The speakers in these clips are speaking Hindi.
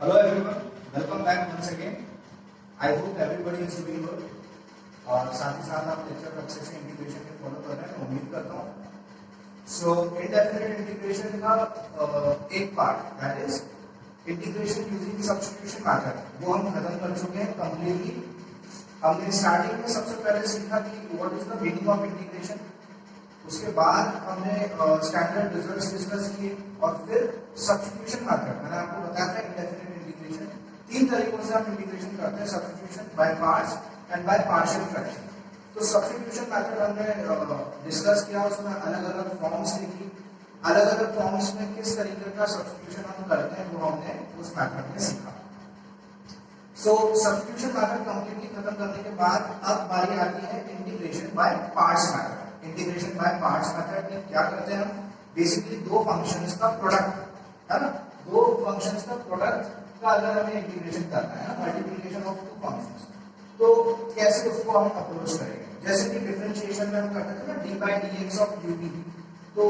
Hello everyone, welcome back once again. I hope everybody is doing good. और साथ ही साथ आप लेक्चर अच्छे से इंटीग्रेशन के फॉलो कर रहे हैं, मैं उम्मीद करता हूँ। सो इनडेफिनिट इंटीग्रेशन का एक part that is integration using substitution method, वो हम खत्म कर चुके हैं कंप्लीटली। हमने स्टार्टिंग में सबसे पहले सीखा कि what is the meaning of integration, उसके बाद हमने स्टैंडर्ड रिजल्ट्स डिस्कस किए और फिर सब्स्टिट्यूशन मेथड। मैंने आपको बताया था इंडेफिनिट इंटीग्रेशन तीन तरीकों से हम इंटीग्रेशन करते हैं, substitution, by parts and by partial fraction. तो सब्स्टिट्यूशन मेथड हमने डिस्कस किया, उसमें अलग अलग फॉर्म्स लिखी, अलग अलग फॉर्म्स में किस तरीके का सब्स्टिट्यूशन हम करते हैं वो हमने उस मेथड में सीखा। सो सब्स्टिट्यूशन मेथड कंप्लीटली खत्म करने के बाद अब बारी आती है integration by parts method. Integration by parts method में क्या करते हैं हम, बेसिकली दो फंक्शंस का प्रोडक्ट है ना, दो फंक्शंस का प्रोडक्ट का अगर हमें इंटीग्रेशन करना है, मल्टीप्लिकेशन ऑफ टू फंक्शंस, तो कैसे उसको हम अप्रोच करेंगे। जैसे कि डिफरेंशिएशन में हम करते थे ना d by d x of u v, तो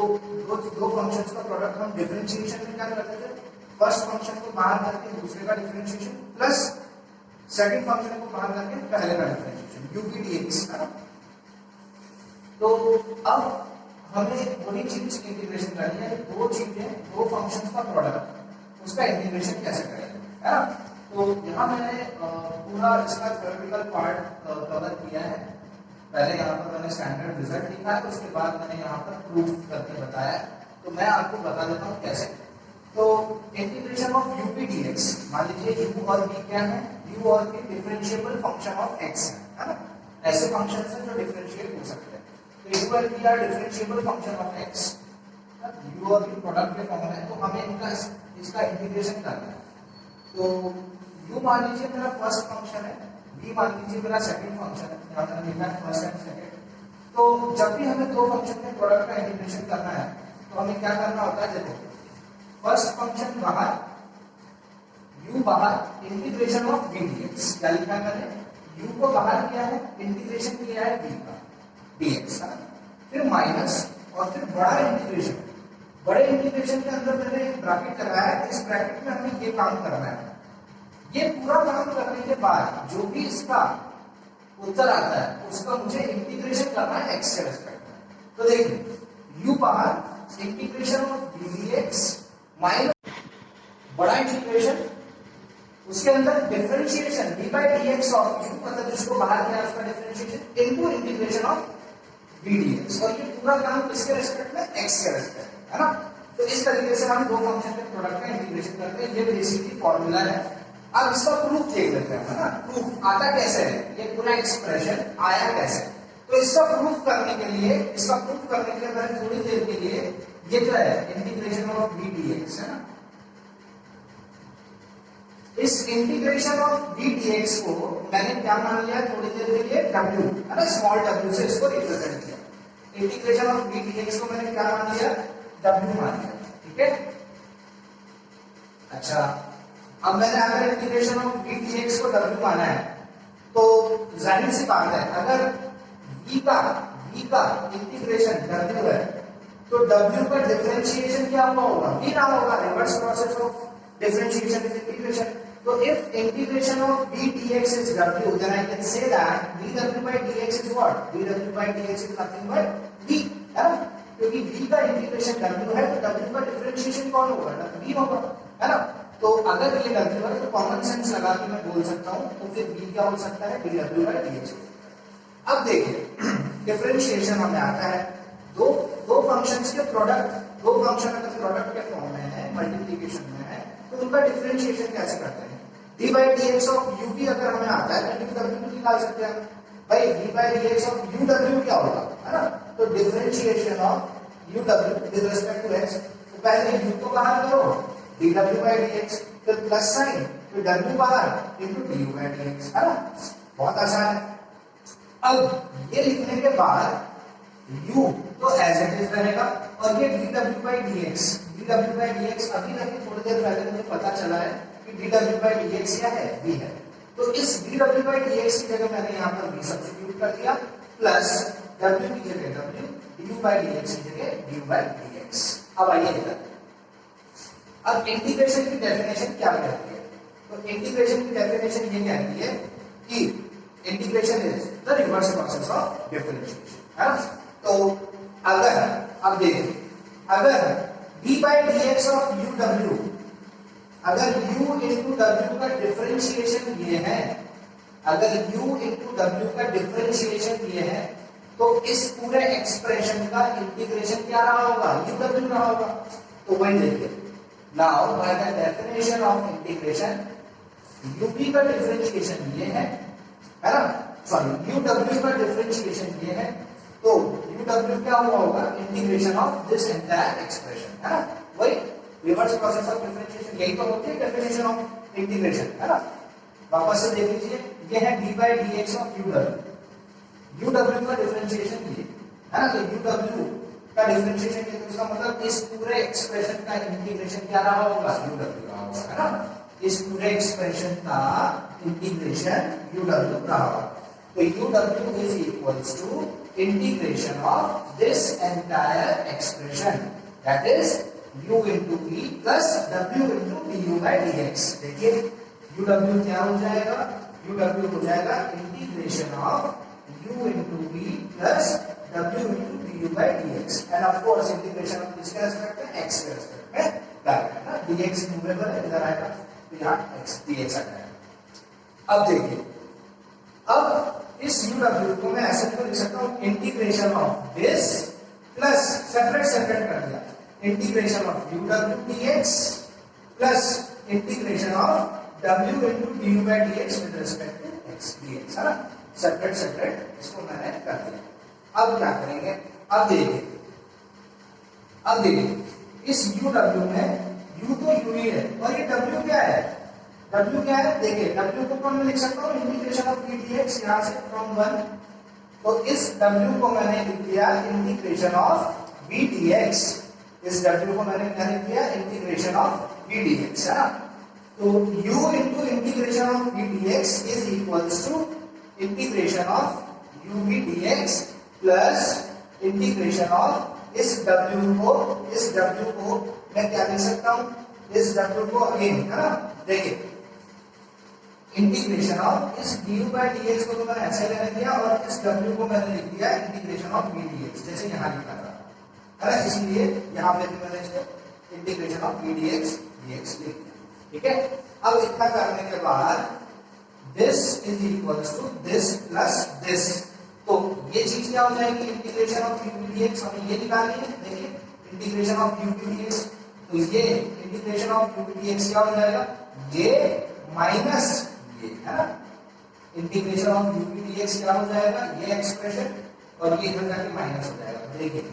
दो फंक्शंस का प्रोडक्ट हम डिफरेंशिएशन में क्या करते थे, फर्स्ट फंक्शन को बाहर करके दूसरे का डिफरेंशिएशन प्लस सेकंड फंक्शन को बाहर करके पहले का डिफरेंशिएशन, यूबी डी एक्स है ना। तो अब हमें वही चीज इंटीग्रेशन करनी है, दो चीजें, दो फंक्शंस का प्रोडक्ट, उसका इंटीग्रेशन कैसे करेंगे, है ना। तो यहाँ मैंने पूरा इसका थ्योरेटिकल पार्ट कवर किया है। पहले यहाँ पर मैंने स्टैंडर्ड रिजल्ट लिखा है, उसके बाद मैंने यहाँ पर प्रूफ करके बताया। तो मैं आपको बता देता हूँ कैसे। तो integration of u p d x, मान लीजिए यू और वी क्या है, यू और v differentiable function of x है ना। ऐसे फंक्शन है जो डिफरेंशिएट हो सकते हैं। तो यू और v are differentiable function of x, u और वी प्रोडक्ट के फॉर्म है, तो हमें इनका इसका इंटीग्रेशन करना है। तो u मान लीजिए मेरा फर्स्ट फंक्शन है, v मान लीजिए मेरा सेकंड फंक्शन है, यहाँ मैंने लिखा है फर्स्ट एंड सेकंड। तो जब भी हमें दो फंक्शन के प्रोडक्ट का इंटीग्रेशन करना है तो हमें क्या करना होता है, देखो फर्स्ट फंक्शन बाहर, u बाहर, इंटीग्रेशन ऑफ v dx। क्या लिखा है मैंने, u को बाहर किया है, इंटीग्रेशन किया है v का dx का, फिर माइनस और फिर बड़ा इंटीग्रेशन। बड़े इंटीग्रेशन के अंदर मैंने ब्रैकेट लगाया है, इस ब्रैकेट में हमें ये काम करना है। ये पूरा काम करने के बाद जो भी इसका उत्तर आता है उसका मुझे इंटीग्रेशन करना है x के रिस्पेक्ट में। तो देखिए u बाहर, integration of v dx minus बड़ा इंटीग्रेशन, उसके अंदर differentiation d by dx of u, मतलब जिसको बाहर किया उसका differentiation into integration of v dx, और ये पूरा काम किसके रिस्पेक्ट में, x के रिस्पेक्ट, है ना। तो इस तरीके से हम दो फंक्शन के प्रोडक्ट का इंटीग्रेशन करते हैं। ये बेसिकली फॉर्मूला है। अब इसका प्रूफ देख लेते हैं, है ना। प्रूफ आता कैसे है, ये पूरा एक्सप्रेशन आया कैसे। तो इसका प्रूफ करने के लिए, मैंने थोड़ी देर के लिए ये जो है इंटीग्रेशन ऑफ v dx है ना, इस इंटीग्रेशन ऑफ v dx को मैंने क्या मान लिया थोड़ी देर के लिए, w है ना, स्मॉल w से इसको रिप्रेजेंट किया। इंटीग्रेशन ऑफ v dx को मैंने क्या मान लिया, w मान लिया, ठीक है। अच्छा, अब मैंने अगर इंटीग्रेशन ऑफ v dx को w माना है तो जाहिर सी बात है, अगर v का इंटीग्रेशन w है तो w का डिफरेंशिएशन क्या होगा, v ना होगा। Reverse process of differentiation is integration. तो if integration of v dx is w, then I can say that dw by dx is what, dw by dx is nothing but v, है ना, क्योंकि v का इंटीग्रेशन w है तो w का डिफरेंशिएशन कौन होगा, v होगा, है ना। तो अगर ये w है तो कॉमन सेंस लगा के मैं बोल सकता हूं, तो फिर v क्या हो सकता है, dw by dx। अब देखिए डिफरेंशिएशन हमें आता है, दो फंक्शंस के प्रोडक्ट, दो फंक्शन अगर प्रोडक्ट के फॉर्म में है, मल्टीप्लिकेशन में है, तो उनका डिफरेंशिएशन कैसे करते हैं। d by dx of u अगर हमें आता है तो w निकाल सकते हैं भाई, d by dx of uw क्या होगा, है ना। तो differentiation of uw with respect to x, तो पहले u को बाहर करो dw by dx, फिर प्लस साइन, फिर w बाहर इनटू du by dx, है ना। बहुत आसान है। अब ये लिखने के बाद u तो एज इट इज रहेगा, और ये dw by dx अभी तक थोड़ी देर पहले मुझे पता चला है कि dw by dx क्या है, v है। तो इस dw by dx की जगह मैंने यहाँ पर v सब्स्टिट्यूट कर दिया, प्लस w की जगह w, du by dx की जगह du by dx। अब आइए इधर, अब इंटीग्रेशन की डेफिनेशन क्या कहती है। तो इंटीग्रेशन की डेफिनेशन ये कहती है कि integration is the reverse process of differentiation, है ना। तो अगर अब देखिए, अगर d by dx of uw, अगर u into w का डिफरेंशिएशन ये है, अगर u into w का डिफरेंशिएशन ये है, तो इस पूरे एक्सप्रेशन का इंटीग्रेशन क्या रहा होगा, uw रहा होगा। तो वही देखिए, now by the definition of integration ub का डिफरेंशिएशन ये है ना, सॉरी uw का डिफरेंशिएशन ये है, तो uw क्या हुआ होगा, integration of this entire expression, है ना। वही रिवर्स प्रोसेस ऑफ डिफरेंशिएशन, यही तो होती है डेफिनेशन ऑफ इंटीग्रेशन, है ना। वापस से देख लीजिए, ये है d by dx of uw का डिफरेंशिएशन ये है ना, तो uw का डिफरेंशिएशन ये, तो इसका मतलब इस पूरे एक्सप्रेशन का इंटीग्रेशन क्या रहा होगा, uw रहा होगा, है ना। इस पूरे एक्सप्रेशन का इंटीग्रेशन uw रहा होगा। तो uw is equals to integration of this entire expression, that is u into v plus w into du by dx। देखिए uw क्या हो जाएगा, uw हो जाएगा integration of u into v plus w into du by dx, end of course integration of किसके रेस्पेक्ट में, x के रेस्पेक्ट में डायरेक्ट है ना, dx मूवेबल है, इधर आएगा तो यहाँ x dx आ जाएगा। अब देखिए, अब इस uw को मैं ऐसे तो लिख सकता हूं, integration of this plus separate separate कर दिया, integration of uw dx plus integration of w into du by dx with respect to x dx, है ना। सेपरेट सेपरेट इसको मैंने कर दिया। अब क्या करेंगे, अब देखिए इस uw में u तो u ही है और ये w क्या है, w क्या है, देखिए w को मैं लिख सकता हूँ इंटीग्रेशन ऑफ v dx, यहाँ से फ्रॉम 1, तो इस w को मैंने लिख दिया इंटीग्रेशन ऑफ v dx, इस w को मैंने क्या लिख दिया, इंटीग्रेशन ऑफ v dx, है ना। तो u into integration of v dx is equals to integration of u v dx plus integration of इस w को मैं क्या लिख सकता हूँ, इस w को अगेन, है ना, देखिए इंटीग्रेशन ऑफ इस du by dx को तो मैंने ऐसे लेने दिया और इस w को मैंने लिख दिया इंटीग्रेशन ऑफ v dx, जैसे यहाँ लिखा था, है ना, इसलिए यहाँ पे भी मैंने इसको इंटीग्रेशन ऑफ v dx लिख दिया, ठीक है। अब इतना करने के बाद this is equals to this plus this, तो ये चीज क्या हो जाएगी, इंटीग्रेशन ऑफ u dx, हमें ये निकालनी है, देखिए इंटीग्रेशन ऑफ u dx, तो ये इंटीग्रेशन ऑफ u dx क्या हो जाएगा, ये माइनस ये, है ना, इंटीग्रेशन ऑफ u dx क्या हो जाएगा, ये एक्सप्रेशन, और ये इधर जाके माइनस हो जाएगा। देखिए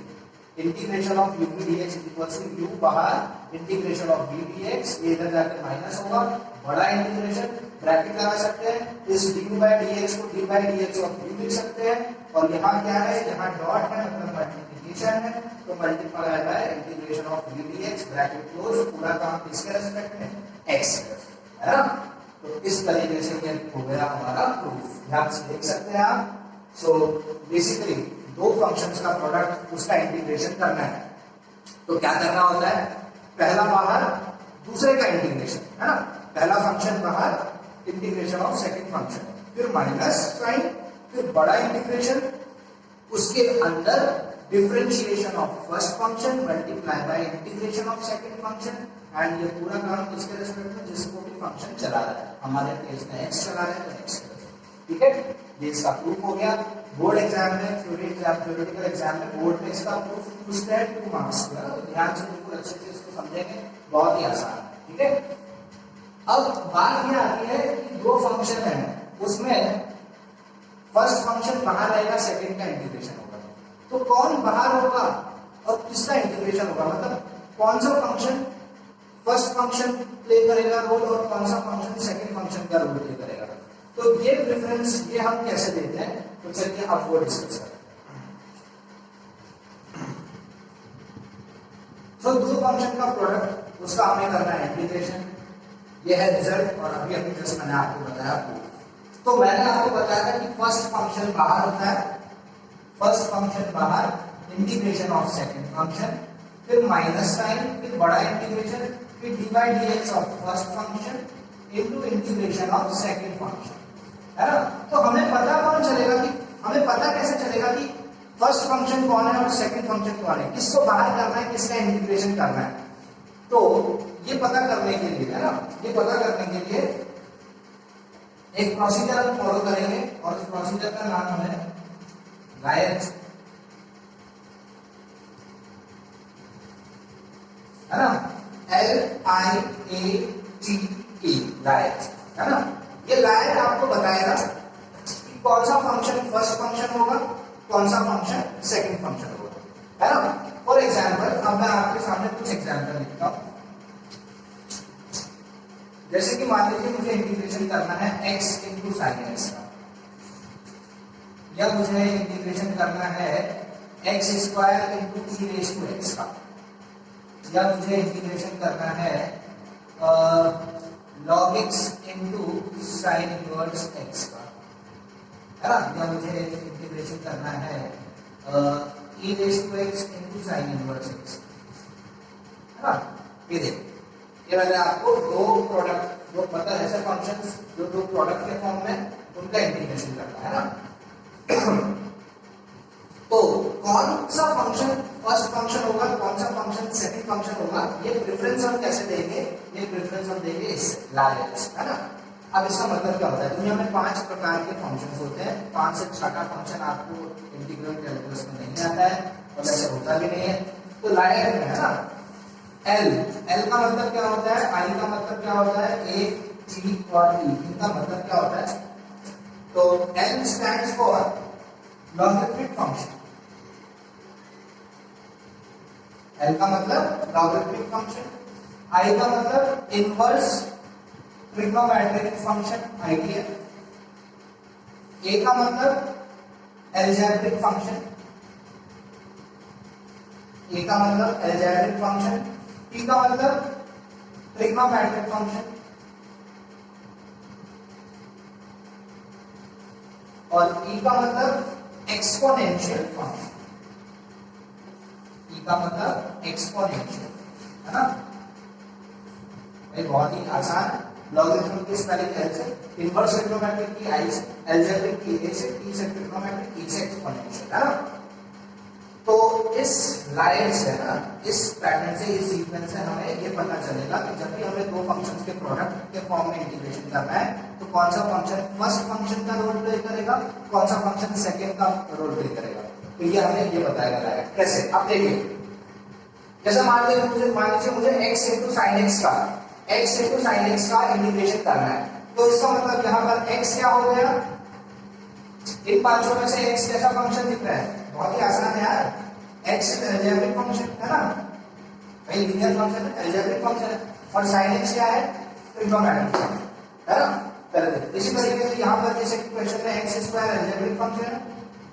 integration of u dx equals to u बाहर, इंटीग्रेशन ऑफ v dx, ये इधर जाके माइनस होगा, बड़ा इंटीग्रेशन ब्रैकेट लगा सकते हैं, इस du by dx को d by dx of u लिख सकते हैं, और यहाँ क्या है, यहाँ डॉट है मतलब मल्टीप्लिकेशन है, तो मल्टीप्लाई आ रहा है integration of v dx bracket close, पूरा काम किसके रेस्पेक्ट में, x के रेस्पेक्ट, है ना। तो इस तरीके से ये हो गया हमारा प्रूफ, ध्यान से देख सकते हैं आप। सो बेसिकली दो फंक्शंस का प्रोडक्ट, उसका इंटीग्रेशन करना है, तो क्या करना होता है, पहला बाहर दूसरे का इंटीग्रेशन, है ना, पहला फंक्शन बाहर, इंटीग्रेशन ऑफ सेकंड फंक्शन, फिर माइनस साइन, फिर बड़ा इंटीग्रेशन, उसके अंदर differentiation of first function multiply by integration of second function, and ये पूरा काम किसके रेस्पेक्ट में, जिसको भी फंक्शन चला रहा है, हमारे केस में x चला रहा है तो x, ठीक है। ये इसका प्रूफ हो गया। बोर्ड एग्जाम में, थ्योरेटिकल एग्जाम में बोर्ड में इसका प्रूफ पूछते हैं 2 मार्क्स का, तो ध्यान से बिल्कुल अच्छे से इसको समझेंगे, बहुत ही आसान है, ठीक है। अब बात ये आती है कि दो फंक्शन है, उसमें फर्स्ट फंक्शन बाहर रहेगा, सेकंड का इंटीग्रेशन होगा, तो कौन बाहर होगा और किसका इंटीग्रेशन होगा, मतलब कौन सा फंक्शन फर्स्ट फंक्शन प्ले करेगा रोल और कौन सा फंक्शन सेकंड फंक्शन का रोल प्ले करेगा, तो ये प्रेफरेंस ये हम कैसे देते हैं, तो चलिए आप वो डिस्कस करें। तो दो फंक्शन का प्रोडक्ट, उसका हमें करना है इंटीग्रेशन, ये है रिजल्ट, और अभी जस्ट मैंने आपको बताया प्रूफ। तो मैंने आपको बताया था कि फर्स्ट फंक्शन बाहर होता है, फर्स्ट फंक्शन बाहर, इंटीग्रेशन ऑफ सेकंड फंक्शन, फिर माइनस साइन, फिर बड़ा इंटीग्रेशन, फिर dy dx of first function, into integration of second function, है ना। तो हमें पता कौन चलेगा कि हमें पता कैसे चलेगा कि फर्स्ट फंक्शन कौन है और सेकंड फंक्शन कौन है, किसको बाहर करना है, किसका इंटीग्रेशन करना है। तो ये पता करने के लिए, है ना, ये पता करने के लिए एक प्रोसीजर हम फॉलो करेंगे और उस प्रोसीजर का नाम है लायंस, है ना, LIATE, लायंस, है ना। ये लायंस आपको बताएगा कि कौन सा फंक्शन फर्स्ट फंक्शन होगा, कौन सा फंक्शन सेकंड फंक्शन होगा, है ना। फॉर एग्जांपल अब मैं आपके सामने कुछ एग्जांपल लिखता हूं। जैसे कि मान लीजिए मुझे इंटीग्रेशन करना है x इंटू साइन एक्स का, या मुझे इंटीग्रेशन करना है x square into e raise to x का, या मुझे इंटीग्रेशन करना है log x into sine inverse x का, है ना, या मुझे इंटीग्रेशन करना है e raise to x into sine inverse x, है ना। ये देखो, ये मैंने आपको दो प्रोडक्ट, जो पता है ऐसे फंक्शंस जो दो प्रोडक्ट के फॉर्म में उनका इंटीग्रेशन करना है ना। तो कौन सा फंक्शन फर्स्ट फंक्शन होगा, कौन सा फंक्शन सेकंड फंक्शन होगा, ये प्रेफरेंस हम कैसे देंगे, ये प्रेफरेंस हम देंगे इससे, लायंस, है ना। अब इसका मतलब क्या होता है, दुनिया में 5 प्रकार के फंक्शंस होते हैं, 5 से 6 फंक्शन आपको इंटीग्रल कैलकुलस में नहीं आता है और वैसे होता भी नहीं है। तो लायंस में, है ना, L का मतलब क्या होता है, I का मतलब क्या होता है, A, G और E, इनका मतलब क्या होता है। तो L stands for logarithmic function, L का मतलब logarithmic function, I का मतलब inverse trigonometric function, ITF, A का मतलब algebraic function, A का मतलब algebraic function, T का मतलब ट्रिग्नोमेट्रिक फंक्शन, और E का मतलब एक्सपोनेंशियल फंक्शन, E का मतलब एक्सपोनेंशियल, है ना। बहुत ही आसान, लॉगरिथम की स्पेलिंग L से, इनवर्स ट्रिग्नोमेट्रिक की I से, अलजेब्रिक की A से, T से ट्रिग्नोमेट्रिक, E से एक्सपोनेंशियल, है ना। तो इस लाइन से, ना, इस पैटर्न से, इस सीक्वेंस से हमें ये पता चलेगा कि जब भी हमें दो फंक्शंस के प्रोडक्ट के फॉर्म में इंटीग्रेशन करना है तो कौन सा फंक्शन फर्स्ट फंक्शन का रोल प्ले करेगा, कौन सा फंक्शन सेकंड का रोल प्ले करेगा। तो ये हमें ये बताएगा लाइन कैसे। अब देखिए, जैसे मान लीजिए मुझे x इंटू साइन एक्स का इंटीग्रेशन करना है, तो इसका मतलब यहाँ पर x क्या हो गया, इन पांचों में से x कैसा फंक्शन दिख रहा है, बहुत ही आसान है यार, x अलजेब्रिक फंक्शन, है ना, भाई लीनियर फंक्शन है, अलजेब्रिक फंक्शन है, और sin x क्या है, ट्रिग्नोमेट्रिक फंक्शन, है ना। इसी तरीके से यहाँ पर जैसे क्वेश्चन में x स्क्वायर अलजेब्रिक फंक्शन है,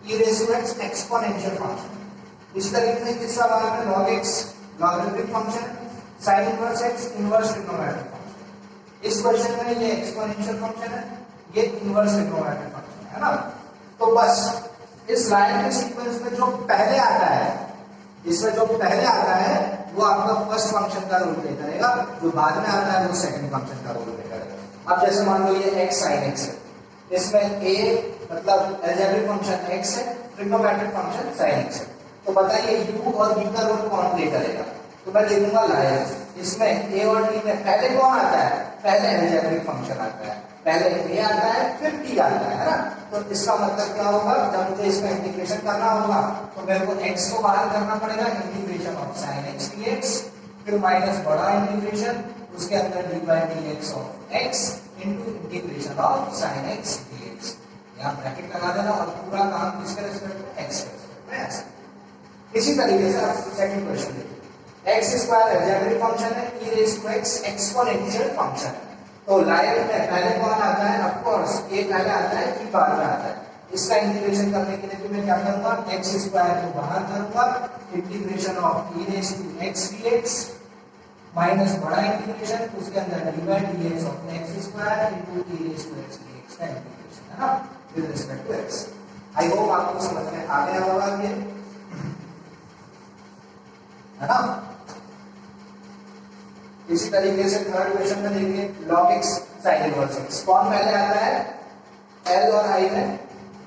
e raise to x exponential function, इसी तरीके से तीसरा वाला में log x logarithmic function, sin inverse x inverse trigonometric function, इस क्वेश्चन में ये एक्सपोनेंशियल फंक्शन है, ये इनवर्स ट्रिग्नोमेट्रिक फंक्शन है ना। तो बस इस लाइन के सीक्वेंस में जो पहले आता है, इसमें जो पहले आता है वो आपका फर्स्ट फंक्शन का रोल प्ले करेगा, जो बाद में आता है वो सेकंड फंक्शन का रोल प्ले करेगा। अब जैसे मान लो ये x sin x है, इसमें a मतलब अलजेब्रिक फंक्शन x है, ट्रिग्नोमेट्रिक फंक्शन sin x है, तो बताइए u और v का रोल कौन प्ले करेगा। तो मैं लिखूंगा लायंस, इसमें a और t में पहले कौन आता है, पहले अलजेब्रिक फंक्शन आता है, पहले a आता है फिर t आता है ना। तो इसका मतलब क्या होगा, जब मुझे इसका इंटीग्रेशन करना होगा तो मेरे को x को बाहर करना पड़ेगा, integration of sin x dx, फिर माइनस बड़ा इंटीग्रेशन, उसके अंदर dy dx of x into integration of sin x dx, यहाँ ब्रैकेट लगा देना और पूरा काम किसके रिस्पेक्ट में, x के रिस्पेक्ट में। इसी तरीके से आप सेकंड क्वेश्चन देखिए, x स्क्वायर अलजेब्रिक फंक्शन है, e raise to x exponential function है, तो लाइन में पहले कौन आता है, ऑफ कोर्स a पहले आता है, e बाद में आता है। इसका इंटीग्रेशन करने के लिए भी मैं क्या करूंगा, x स्क्वायर को बाहर करूंगा, integration of e raise to x dx minus बड़ा इंटीग्रेशन, उसके अंदर dy dx of x square into e raise to x dx का इंटीग्रेशन, है ना, with respect to x। I hope आपको समझ में आ गया होगा ये, है ना। इसी तरीके से थर्ड क्वेश्चन में देखिए log x sin inverse x कौन पहले आता है, l और i में,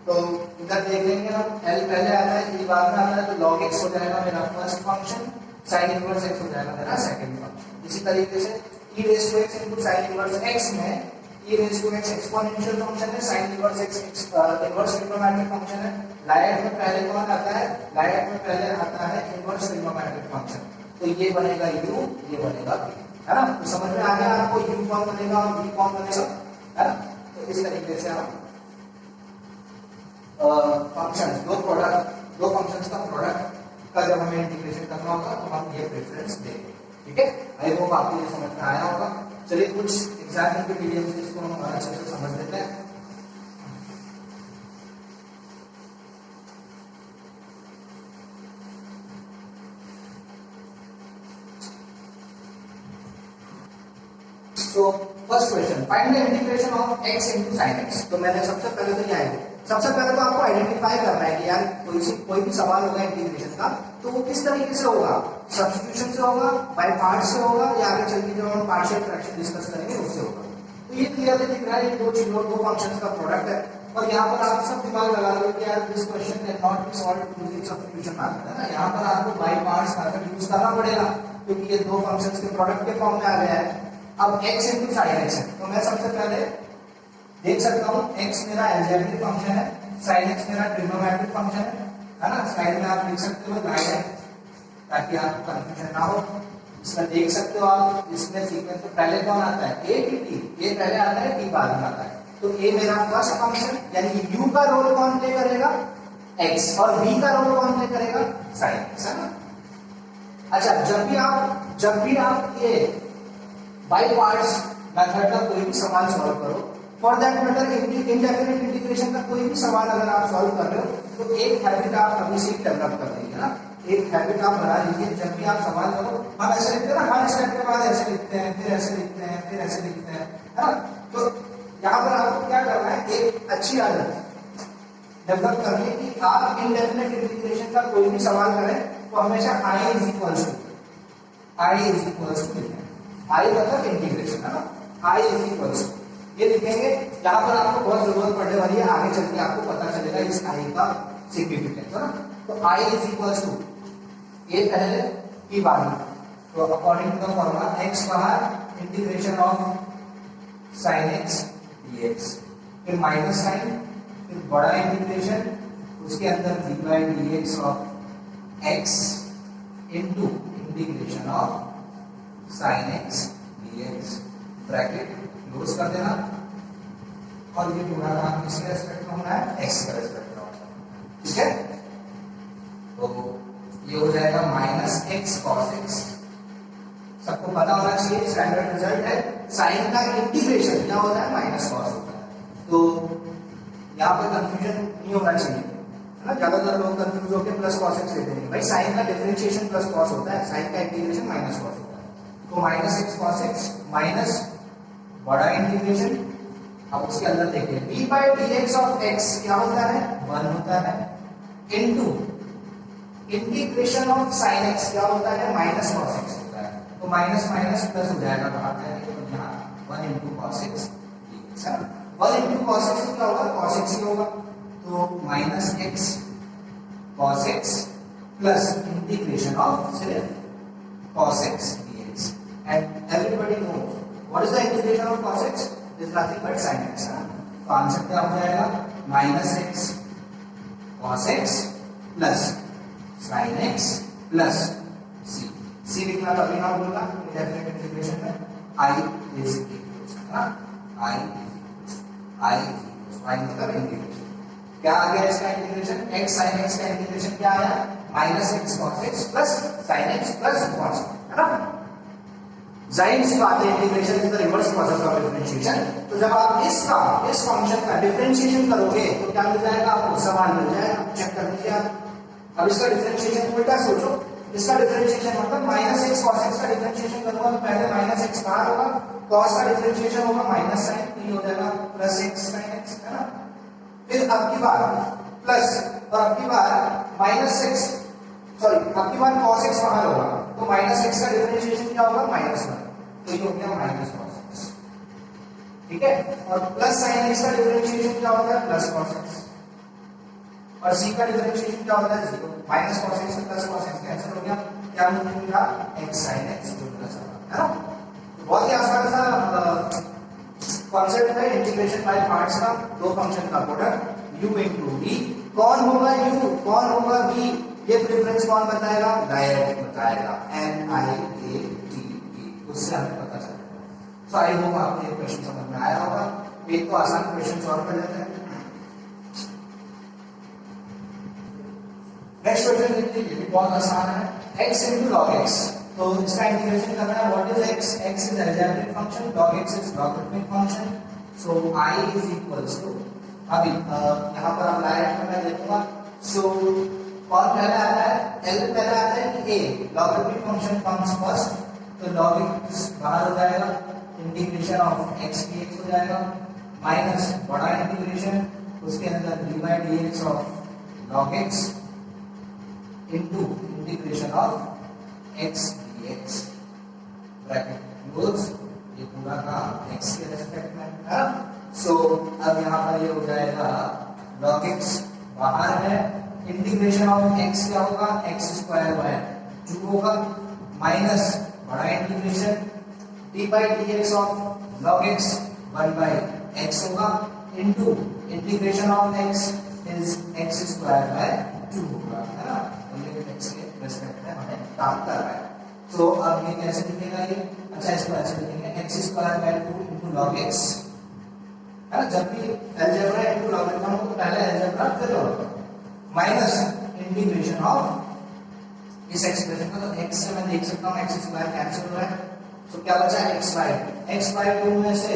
तो इधर देख लेंगे हम l पहले आता है, e बाद में आता है, तो log x हो जाएगा मेरा first function, sin inverse x हो जाएगा मेरा सेकंड फंक्शन। इसी तरीके से e raise to x into sin inverse x में e raise to x exponential function है, sin inverse x inverse trigonometric function है। लाइट में पहले कौन आता है, लाइट में पहले आता है इनवर्स ट्रिग्नोमेट्रिक फंक्शन, तो ये बनेगा u, ये बनेगा v, है ना। तो समझ में आ गया आपको u कौन बनेगा और v कौन बनेगा, है ना। तो इस तरीके से हम फंक्शन दो फंक्शंस का प्रोडक्ट का जब हमें इंटीग्रेशन करना होगा तो हम ये प्रेफरेंस देंगे, ठीक है। आई होप आपको ये समझ में आया होगा। चलिए कुछ एग्जाम्पल के मीडियम से इसको हम अच्छे से समझ लेते हैं। तो first question, find the integration of x into sin x। तो मैंने सबसे पहले तो क्या है, सबसे पहले तो आपको आइडेंटिफाई करना है कि यार कोई भी सवाल होगा इंटीग्रेशन का तो वो किस तरीके से होगा, सब्स्टिट्यूशन से होगा, बाय पार्ट से होगा, या आगे चल के जो हम पार्शियल फ्रैक्शन डिस्कस करेंगे उससे होगा। तो ये क्लियरली दिख रहा है ये दो फंक्शंस का प्रोडक्ट है, और यहाँ पर आप सब दिमाग लगा लो कि यार this question can not be solved using substitution method, है ना। यहाँ पर आपको बाय पार्ट्स मेथड यूज करना पड़ेगा क्योंकि ये दो फंक्शंस के प्रोडक्ट के फॉर्म में आ गया है। अब x into sin x है, तो मैं सबसे पहले देख सकता हूँ x मेरा अलजेब्रिक फंक्शन है, sin x मेरा ट्रिग्नोमेट्रिक फंक्शन है ना। स्लाइड में आप लिख सकते हो लाइन ताकि आपको कंफ्यूजन ना हो। इसमें देख सकते हो आप, इसमें सीक्वेंस में पहले कौन आता है, a की t, ये पहले आता है t बाद में आता है। तो a मेरा फर्स्ट फंक्शन यानी कि u का रोल कौन प्ले करेगा, x, और v का रोल कौन प्ले करेगा, sin x, है ना। अच्छा, जब भी आप ये बाय पार्ट्स मेथड का कोई भी सवाल सॉल्व करो, for that matter indefinite integration का कोई भी सवाल अगर आप सॉल्व कर रहे हो तो एक हैबिट आप अभी से डेवलप कर लीजिए ना, एक हैबिट आप बना लीजिए। जब भी आप सवाल करो हम ऐसे लिखते हैं ना, हर स्टेप के बाद ऐसे लिखते हैं, फिर ऐसे लिखते हैं, फिर ऐसे लिखते हैं, है ना। तो यहाँ पर आपको क्या करना है, एक अच्छी आदत डेवलप करनी है कि आप इनडेफिनिट इंटीग्रेशन का कोई भी सवाल करें तो हमेशा i इज इक्वल्स टू लिखें, i मतलब इंटीग्रेशन, है ना, i इज इक्वल्स ये लिखेंगे। यहाँ पर आपको बहुत जरूरत पड़ने वाली है, आगे चल के आपको पता चलेगा इस i का सिग्निफिकेंस, है ना। तो i इज इक्वल्स टू ये पहले की बाद में, तो according to the formula x बाहर integration of sin x dx, फिर माइनस साइन, फिर बड़ा इंटीग्रेशन, उसके अंदर d/dx of x into integration of sin x dx, bracket close कर देना, और ये पूरा काम किसके रेस्पेक्ट में होना है, x के रेस्पेक्ट में होना है, ठीक है। तो ये हो जाएगा माइनस x cos x। सबको पता होना चाहिए स्टैंडर्ड रिजल्ट है, साइन का इंटीग्रेशन क्या होता है, माइनस कॉस होता है। तो यहाँ पर कंफ्यूजन नहीं होना चाहिए, है ना। ज्यादातर लोग कंफ्यूज होकर प्लस कॉस एक्स लेते हैं, भाई साइन का डिफरेंशिएशन प्लस कॉस होता है, साइन का इंटीग्रेशन माइनस कॉस होता है। तो minus x cos x minus बड़ा इंटीग्रेशन, अब उसके अंदर देखिए d/dx ऑफ x क्या होता है, 1 होता है, into integration of sin x क्या होता है, माइनस cos x होता है। तो माइनस माइनस प्लस हो जाएगा बाहर जाके, तो यहाँ 1 into cos x dx, है ना। 1 into cos x क्या होगा, cos x ही होगा, तो minus x cos x plus integration of सिर्फ cos x dx, and everybody knows what is the integration of cos x is nothing but sin x, है ना। तो आंसर क्या हो जाएगा, minus x cos x plus sin x plus c लिखना कभी ना भूलना इंडेफिनिट इंटीग्रेशन में, i इज इक्वल्स, है ना, i मतलब इंटीग्रेशन क्या आ गया इसका इंटीग्रेशन, x sin x का इंटीग्रेशन क्या आया, minus x cos x plus sin x plus cos, है ना। जाहिर सी बात है integration is the reverse process of differentiation. तो जब आप इस फंक्शन का डिफरेंशिएशन करोगे तो क्या मिल जाएगा आपको, सवाल मिल जाएगा, चेक कर लीजिए आप। अब इसका डिफरेंशिएशन उल्टा सोचो, इसका डिफरेंशिएशन मतलब माइनस एक्स कॉस एक्स का डिफरेंशिएशन करूंगा तो पहले माइनस एक्स बाहर होगा, कॉस का डिफरेंशिएशन होगा माइनस साइन, तो ये हो जाएगा प्लस एक्स साइन एक्स, है ना। फिर अब की बार प्लस, और अब की बार माइनस एक्स अब की बार cos x बाहर होगा तो माइनस एक्स का डिफरेंशिएशन क्या होगा, माइनस 1, तो ये हो गया माइनस cos x, ठीक है। और प्लस sin x का डिफरेंशिएशन क्या होता है, प्लस cos x, और c का डिफरेंशिएशन क्या होता है, 0। माइनस cos x से प्लस cos x कैंसिल हो गया, क्या मिला, x sin x जो प्लस आ रहा है ना। बहुत ही आसान सा कॉन्सेप्ट है इंटीग्रेशन बाय पार्ट्स का, दो फंक्शन का प्रोडक्ट u इनटू v। कौन होगा u, कौन होगा v, ये प्रेफरेंस कौन बताएगा, डायरेक्ट बताएगा, NIATE, उससे हमें पता चलेगा। सो आई होप आपको ये क्वेश्चन समझ में आया होगा। एक तो आसान क्वेश्चन सॉल्व कर लेते हैं। नेक्स्ट क्वेश्चन देखिए, ये भी बहुत आसान है, x into log x। तो इसका इंटीग्रेशन करना है, what is x, x is algebraic function, log x is logarithmic function. So I is equals to, अभी यहाँ पर अब डायरेक्ट में मैं देखूंगा। सो कौन पहले आता है, L पहले आता है कि A, logarithmic function comes first, तो log x बाहर हो जाएगा, इंटीग्रेशन ऑफ x dx हो जाएगा, माइनस बड़ा इंटीग्रेशन उसके अंदर d by dx of log x into integration of x dx, bracket close, ये पूरा का x के रेस्पेक्ट में है। सो अब यहाँ पर ये हो जाएगा log x बाहर है, इंटीग्रेशन ऑफ x क्या होगा, x स्क्वायर बाय 2 होगा, माइनस बड़ा integration d by dx of log x 1 by x होगा, into integration of x is x square by 2 होगा, है ना। x के रेस्पेक्ट में हमें काम कर रहा है। तो अब ये कैसे लिखेगा ये, अच्छा इसको ऐसे लिखेंगे x square by 2 into log x, है ना। जब भी अलजेब्रा इनटू लॉगरिथम हो तो पहले अलजेब्रा फिर लॉगरिथम, माइनस इंटीग्रेशन ऑफ इस एक्सप्रेशन का, तो x से मैं देख सकता हूं x स्क्वायर कैंसिल हो रहा है, तो क्या बचा x बाय 2 में से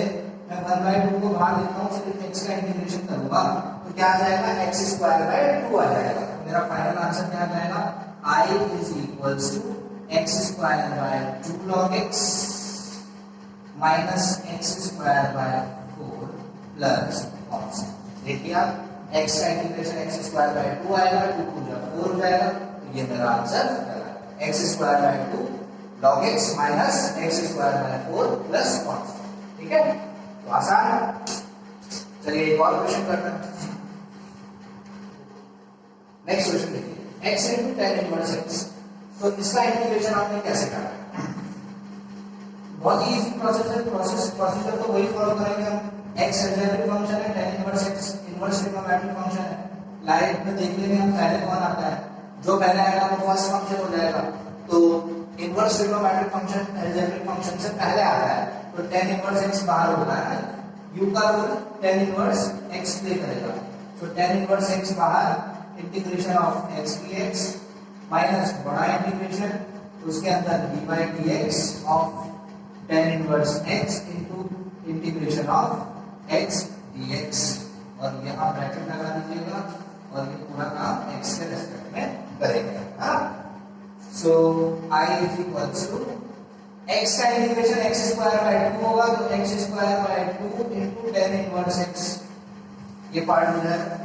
मैं 1 बाय 2 को बाहर देता हूं, सिर्फ x का इंटीग्रेशन करूंगा तो क्या आ जाएगा, x स्क्वायर बाय 2 आ जाएगा। मेरा फाइनल आंसर क्या आ जाएगा, I is equals to x square by 2 log x minus x square by 4 plus constant। देखिए आप x का इंटीग्रेशन x स्क्वायर बाय 2 आएगा, 2 को जब 4 हो जाएगा, तो ये मेरा आंसर है x square by 2 log x minus x square bye 4 plus constant, ठीक है। तो आसान है। चलिए एक और क्वेश्चन करते हैं। नेक्स्ट क्वेश्चन देखिए, x into tan inverse x। तो इसका इंटीग्रेशन आपने कैसे करना है, बहुत ही इजी प्रोसेस है, प्रोसीजर तो वही फॉलो करेंगे हम। x अलजेब्रिक फंक्शन है, tan inverse x inverse trigonometric function है। लाइट में देख लेंगे हम पहले कौन आता है, जो पहले आएगा वो फर्स्ट फंक्शन हो जाएगा। तो inverse trigonometric function algebraic function से पहले आता है, तो tan इनवर्स x बाहर होता है, u का rule tan inverse x play करेगा। तो tan इनवर्स x बाहर, integration of x dx minus बड़ा इंटीग्रेशन उसके अंदर d by dx of tan inverse x into integration of x dx, और यहाँ ब्रैकेट लगा दीजिएगा और ये पूरा काम x के रेस्पेक्ट में करेंगे। So I is equals to x का इंटीग्रेशन x स्क्वायर बाय 2 होगा, तो x square by 2 into tan inverse x, ये पार्ट हो जाएगा।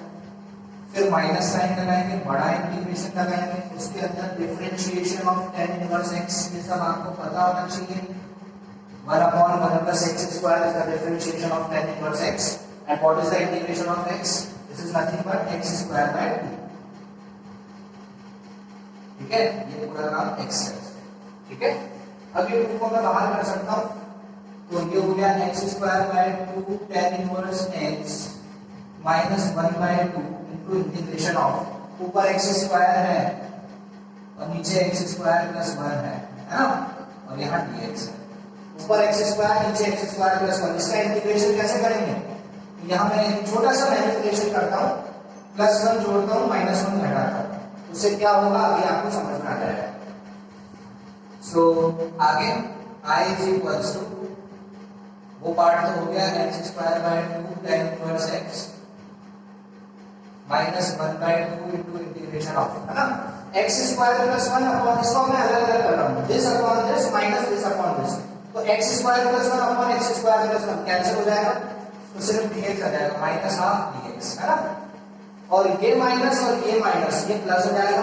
फिर माइनस साइन लगाएंगे, बड़ा इंटीग्रेशन लगाएंगे, उसके अंदर differentiation of tan inverse x, ये सब आपको पता होना चाहिए। 1/1 plus x square is the differentiation of tan inverse x, and what is the integration of x? This is nothing but x square by 2, ठीक है। ये पूरा नाम x है, ठीक है। अब ये 2 को मैं बाहर कर सकता हूँ, तो ये हो गया x square by 2 tan inverse x minus 1 by 2 into integration of, ऊपर x स्क्वायर है और नीचे x स्क्वायर प्लस 1 है ना, और यहाँ dx है, ऊपर x स्क्वायर नीचे x स्क्वायर प्लस 1। इसका इंटीग्रेशन कैसे करेंगे, तो यहाँ मैं एक छोटा सा मैनिपुलेशन करता हूँ, +1 जोड़ता हूँ, -1 घटाता हूँ, उससे क्या होगा अभी आपको समझ में आ जाएगा। सो आगे I इज इक्वल्स टू, वो पार्ट तो हो गया x square by 2 tan inverse x minus 1 by 2 into integration of, है ना, x स्क्वायर प्लस 1 अपॉन, इसको मैं अलग अलग कर रहा हूं, this upon this minus this upon this, तो x square plus 1 upon x square plus 1 cancel हो जाएगा, तो सिर्फ dx आ जाएगा, माइनस हाफ dx, है ना। और ये माइनस और ये माइनस, ये प्लस हो जाएगा,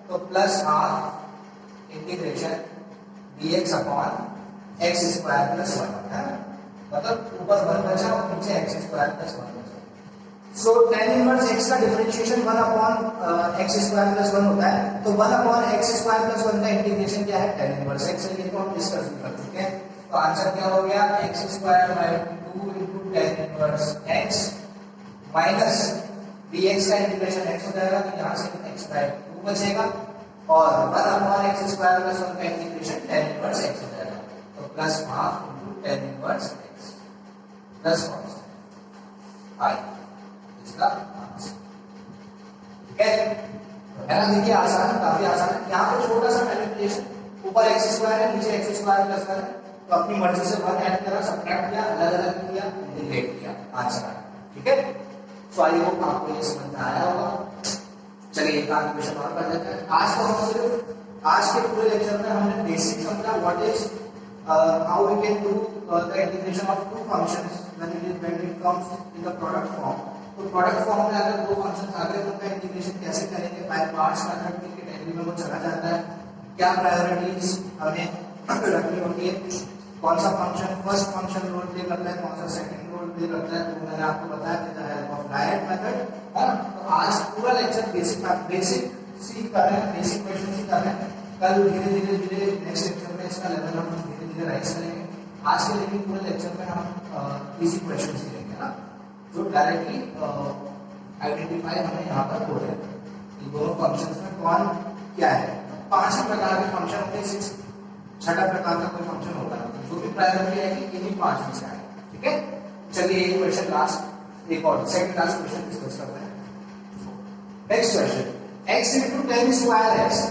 तो plus half integration dx upon x square plus 1 है ना, मतलब ऊपर 1 बचा और नीचे एक्स स्क्वायर प्लस 1 बचा। सो tan इनवर्स x का differentiation 1 upon x square plus 1 होता है, तो 1 अपॉन एक्स स्क्वायर प्लस 1 का इंटीग्रेशन क्या है, tan इनवर्स x है। ये तो हम डिस्कस कर चुके हैं। तो आंसर क्या हो गया, x square by 2 into tan inverse x minus dx का इंटीग्रेशन x हो जाएगा, तो यहाँ से x बाय 2 बचेगा और 1 अपॉन एक्स स्क्वायर प्लस 1 का इंटीग्रेशन tan इनवर्स x हो जाएगा, तो plus half into tan inverse x plus constant i इसका आंसर। ठीक है, है ना, देखिए आसान, काफी आसान है। यहाँ पे छोटा सा मैनिपुलेशन, ऊपर एक्स स्क्वायर है नीचे एक्स स्क्वायर प्लस 1 है, तो अपनी मर्जी से 1 ऐड करा, सबट्रैक्ट किया, अलग अलग किया, इंटीग्रेट किया, आंसर आया। ठीक है, सो आई होप आपको ये समझ में आया होगा। चलिए एक आध क्वेश्चन और कर लेते हैं। आज तो हम सिर्फ आज के पूरे लेक्चर में हमने बेसिक समझा, what is how we can do the integration of two functions when it comes in the product form। तो प्रोडक्ट फॉर्म में अगर दो फंक्शंस आ गए तो उनका इंटीग्रेशन कैसे करेंगे, बाय पार्ट्स मेथड में कैटेगरी में वो चला जाता है, क्या प्रायोरिटीज हमें रखनी होती है, कौन सा function first function role play करता है, कौन सा सेकंड रोल प्ले करता है, तो मैंने आपको बताया with the help of direct method है ना। तो आज पूरा लेक्चर बेसिक सीख कर रहे हैं, बेसिक क्वेश्चन सीख कर रहे हैं। कल धीरे धीरे नेक्स्ट लेक्चर में इसका लेवल हम धीरे धीरे राइज करेंगे। आज के लेकिन पूरे लेक्चर में हम इजी क्वेश्चन सीखेंगे ना, जो डायरेक्टली आइडेंटिफाई हमें यहाँ पर हो रहे हैं इन दोनों फंक्शंस में कौन क्या है। 5 प्रकार के फंक्शन होते हैं, 6 छठा प्रकार का कोई फंक्शन होता है, जो भी प्रायोरिटी आएगी इन्हीं 5 में से आएगा। ठीक है, चलिए एक क्वेश्चन लास्ट, एक और सेकंड लास्ट क्वेश्चन डिस्कस करते हैं। Next question, x into tan square x।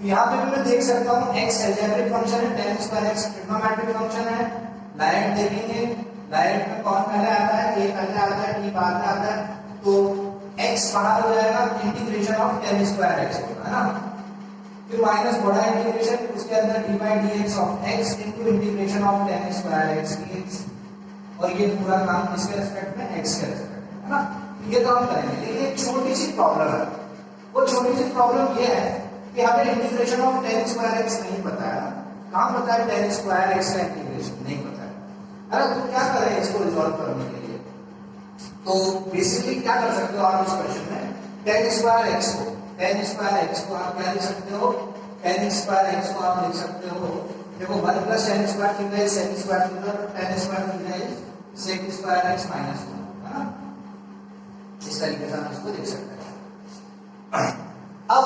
यहाँ पे भी मैं देख सकता हूँ x अलजेब्रिक फंक्शन है, tan square x trigonometric function है। लाइट देखेंगे, लाइट में कौन पहले आता है, a पहले आता है, t बाद में आता है, तो x बाहर हो जाएगा, integration of tan square x होगा, है ना। फिर माइनस बड़ा इंटीग्रेशन, उसके अंदर d by dx of x into integration of tan square x dx, और ये पूरा काम किसके रिस्पेक्ट में, x के रिस्पेक्ट में, है ना। ये काम करेंगे, लेकिन एक छोटी सी प्रॉब्लम है। वो छोटी सी प्रॉब्लम ये है कि हमें integration of tan square x नहीं पता है। कहाँ पता है tan स्क्वायर x का इंटीग्रेशन नहीं पता है। अरे तो क्या करें इसको रिजॉल्व करने के लिए, तो बेसिकली क्या कर सकते हो आप इस क्वेश्चन में, tan स्क्वायर x को आप क्या लिख सकते हो, tan स्क्वायर x को आप लिख सकते हो, देखो 1 plus tan square theta is sec square theta, tan square theta is sec square x minus 1, है ना। इस तरीके से हम इसको लिख सकते हैं। अब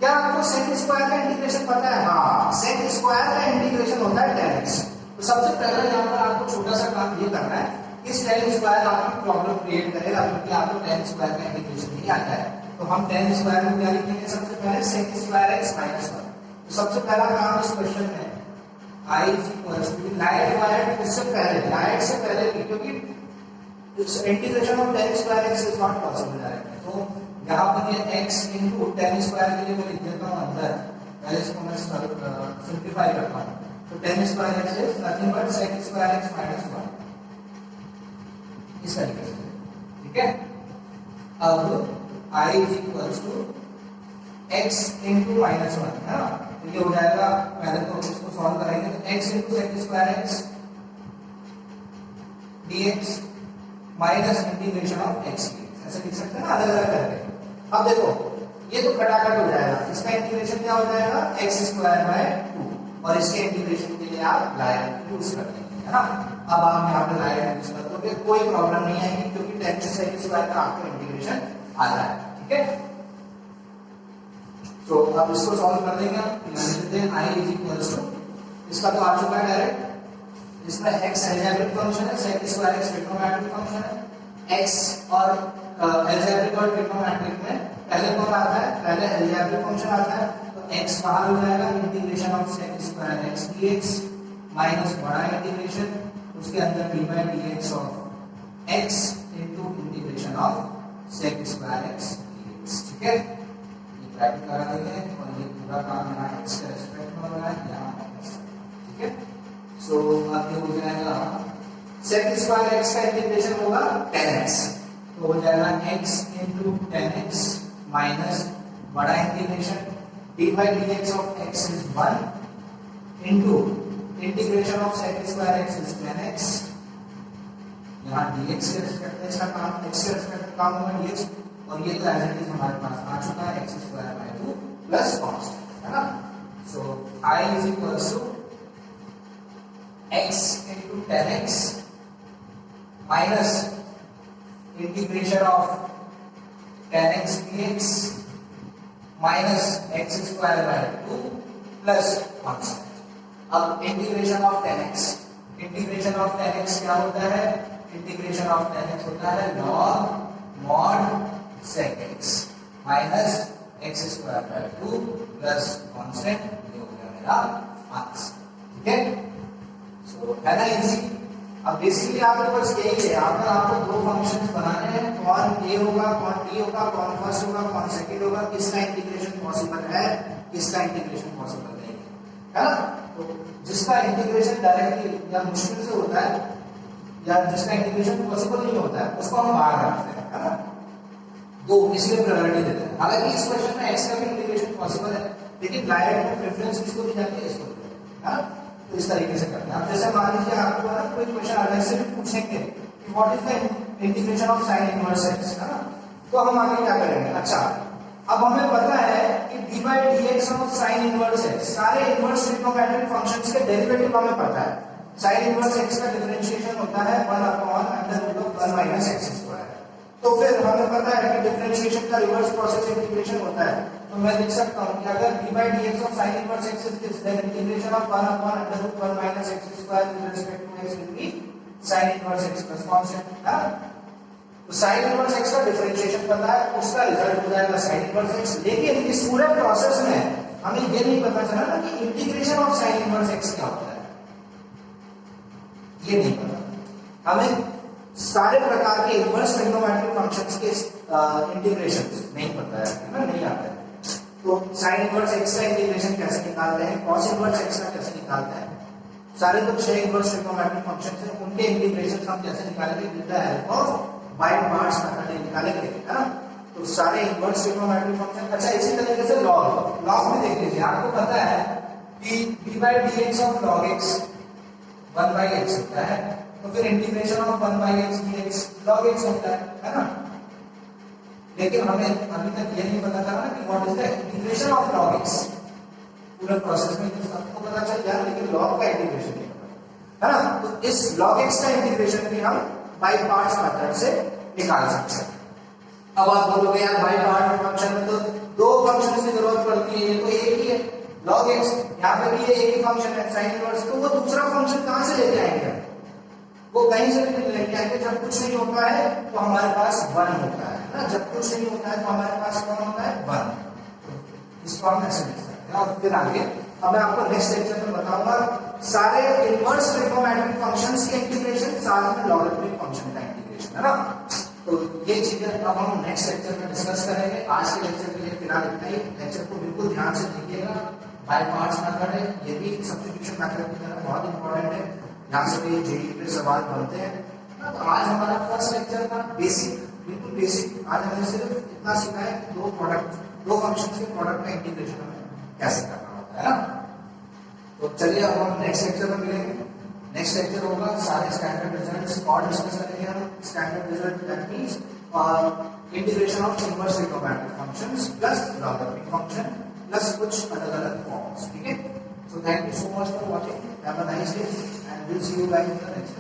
क्या आपको sec स्क्वायर का इंटीग्रेशन पता है, हाँ sec स्क्वायर का इंटीग्रेशन होता है tan x। तो सबसे पहले यहाँ पर आपको छोटा सा काम ये करना है, इस tan स्क्वायर आपकी प्रॉब्लम क्रिएट करेगा, क्योंकि आपको tan स्क्वायर का इंटीग्रेशन नहीं आता है। तो हम tan स्क्वायर में क्या लिखेंगे, सबसे पहले sec स्क्वायर x माइनस 1। तो सबसे पहला काम इस क्वेश्चन में i is equal to LIATE उससे पहले, लाइट से पहले, क्योंकि integration of tan square x is not possible directly. तो यहाँ पर ये x into tan स्क्वायर के लिए मैं लिख देता हूँ अंदर, पहले इसको मैं सिंप्लीफाई करता हूँ। तो tan square x is nothing but sec square x minus 1, इस तरीके से। ठीक है, अब i is equal to x into minus 1, है ना। तो ये हो जाएगा, पहले तो इसको सॉल्व करेंगे, तो x into sec square x dx minus integration of x dx, ऐसे लिख सकते हैं ना, अलग अलग करके। अब देखो ये तो खटाखट हो जाएगा, इसका इंटीग्रेशन क्या हो जाएगा, x स्क्वायर बाय 2, और इसके इंटीग्रेशन के लिए आप लाइन यूज कर लेंगे, है ना। अब आप यहाँ पे लाइन यूज कर दोगे, कोई प्रॉब्लम नहीं आएगी, क्योंकि tan से sec स्क्वायर का आपका इंटीग्रेशन आ रहा है। ठीक है, तो अब इसको सॉल्व कर देंगे, i इज इक्वल टू, इसका तो आ चुका है डायरेक्ट, इसमें x अलजेब्रिक फंक्शन है, sec square x trigonometric function है। x और अलजेब्रिक और ट्रिग्नोमेट्रिक में पहले कौन आता है, पहले अलजेब्रिक फंक्शन आता है, तो x बाहर हो जाएगा, integration of sec square x dx minus बड़ा इंटीग्रेशन, उसके अंदर d by dx of x into integration of sec square x dx। ठीक है, ये ब्रैकेट लगा देंगे, और ये पूरा काम यहाँ x के रिस्पेक्ट में हो रहा है, यहाँ माइनस। ठीक है, सो अब ये हो जाएगा sec स्क्वायर x का इंटीग्रेशन होगा tan x, तो हो जाएगा x into tan x minus बड़ा integration d by dx of x is 1 into integration of sec square x is tan x, यहाँ dx के रिस्पेक्ट में इसका काम x के रिस्पेक्ट में काम होगा dx, और ये तो एज इट इज हमारे पास आ चुका है x square by 2 plus constant, है ना। So I is equals to x into tan x minus integration of tan x dx minus x square by 2 plus constant. अब integration of tan x, integration of tan x क्या होता है? इंटीग्रेशन ऑफ tan x होता है log mod sec x minus x square by 2 plus constant, ये हो गया मेरा आंसर, ठीक है। सो है ना इजी। अब बेसिकली आपके पास यही है, अगर आपको दो फंक्शंस बनाने हैं, कौन a होगा, कौन t होगा, कौन फर्स्ट होगा, कौन सेकंड होगा, किसका इंटीग्रेशन पॉसिबल है, किसका इंटीग्रेशन पॉसिबल नहीं है ना। तो जिसका इंटीग्रेशन डायरेक्टली या मुश्किल से होता है या जिसका इंटीग्रेशन पॉसिबल नहीं होता है उसको हम बाहर रखते हैं, है ना। दो इसलिए प्रायोरिटी देते हैं। हालांकि इस क्वेश्चन में x का भी इंटीग्रेशन पॉसिबल है, लेकिन डायरेक्ट में प्रेफरेंस किसको दी जाती है, इसको दी जाती है, है ना। तो इस तरीके से करते हैं। अब जैसे मान लीजिए आपको ना कोई क्वेश्चन अलग से भी पूछेंगे कि what is the integration of sin inverse x, है ना, तो हम आगे क्या करेंगे। अच्छा, अब हमें पता है कि d by dx of sin inverse x, सारे इनवर्स ट्रिग्नोमेट्रिक फंक्शंस के डेरिवेटिव हमें पता है। sin इनवर्स x का डिफरेंशिएशन होता है 1/√1 - x स्क्वायर। तो फिर हमें पता है कि डिफरेंशिएशन का रिवर्स प्रोसेस इंटीग्रेशन होता है, तो मैं लिख सकता हूं कि अगर d by dx of sin inverse x is this, then integration of 1/√1 - x square with respect to x will be sin inverse x plus constant, है। तो sin inverse x का डिफरेंशिएशन पता है, उसका रिजल्ट हो जाएगा sin inverse x। लेकिन इस पूरे प्रोसेस में हमें ये नहीं पता चला ना कि integration of sin inverse x क्या होता है, ये नहीं पता हमें। सारे प्रकार के इनवर्स ट्रिग्नोमेट्रिक फंक्शंस के इंटीग्रेशंस नहीं पता है ना, नहीं आता है। तो sin इनवर्स x का इंटीग्रेशन कैसे निकालते हैं, cos इनवर्स x का कैसे निकालते हैं, सारे तो 6 इनवर्स ट्रिग्नोमेट्रिक फंक्शंस हैं, उनके इंटीग्रेशन हम कैसे निकालेंगे with the help of by parts method निकालेंगे, है ना। तो सारे इनवर्स ट्रिग्नोमेट्रिक फंक्शन। अच्छा, इसी तरीके से log में देख लीजिए, आपको पता है कि d by dx of log x 1/x होता है, तो फिर integration of 1/x dx log x होता है ना। लेकिन हमें अभी तक ये नहीं पता चला कि what is the integration of log x। पूरे प्रोसेस में तो सबको पता चल गया, लेकिन log का इंटीग्रेशन नहीं पता, है ना। तो इस log x का इंटीग्रेशन भी हम बाय पार्ट्स मेथड से निकाल सकते हैं। अब आप बोलोगे यार बाय पार्ट फंक्शन में तो दो फंक्शन की जरूरत पड़ती है, ये तो एक ही है log x, यहाँ पे भी ये एक ही फंक्शन है sin इनवर्स, तो वो दूसरा फंक्शन कहां से लेके आएंगे, वो कहीं से भी लेके आएंगे। जब कुछ नहीं होता है तो हमारे पास 1 होता है ना, जब कुछ नहीं होता है तो हमारे पास कौन होता है, 1। इसको हम ऐसे लिख सकते हैं। और फिर आगे अब मैं आपको नेक्स्ट लेक्चर में बताऊंगा सारे इनवर्स ट्रिग्नोमेट्रिक फंक्शंस के इंटीग्रेशन, साथ में लॉगरिथमिक फंक्शन का इंटीग्रेशन, है ना। तो ये चीजें अब हम नेक्स्ट लेक्चर में डिस्कस करेंगे। आज के लेक्चर के लिए फिलहाल इतना ही। लेक्चर को बिल्कुल ध्यान से देखिएगा, बाय पार्ट्स मेथड है, ये भी सब्स्टिट्यूशन मेथड की तरह बहुत इंपॉर्टेंट है, यहाँ से भी जेईई पे सवाल बनते हैं। तो आज हमारा फर्स्ट लेक्चर था बेसिक, बिल्कुल बेसिक। आज हमने सिर्फ इतना सीखा है कि दो फंक्शंस के प्रोडक्ट का इंटीग्रेशन हमें कैसे करना होता है ना। तो चलिए अब हम नेक्स्ट लेक्चर में मिलेंगे। नेक्स्ट लेक्चर होगा सारे स्टैंडर्ड रिजल्ट्स और डिस्कस करेंगे हम। Standard result that means integration of inverse trigonometric functions plus logarithmic function plus कुछ अलग-अलग फॉर्म्स, ठीक है। So thank you so much for watching. Have a nice day and we'll see you guys in the next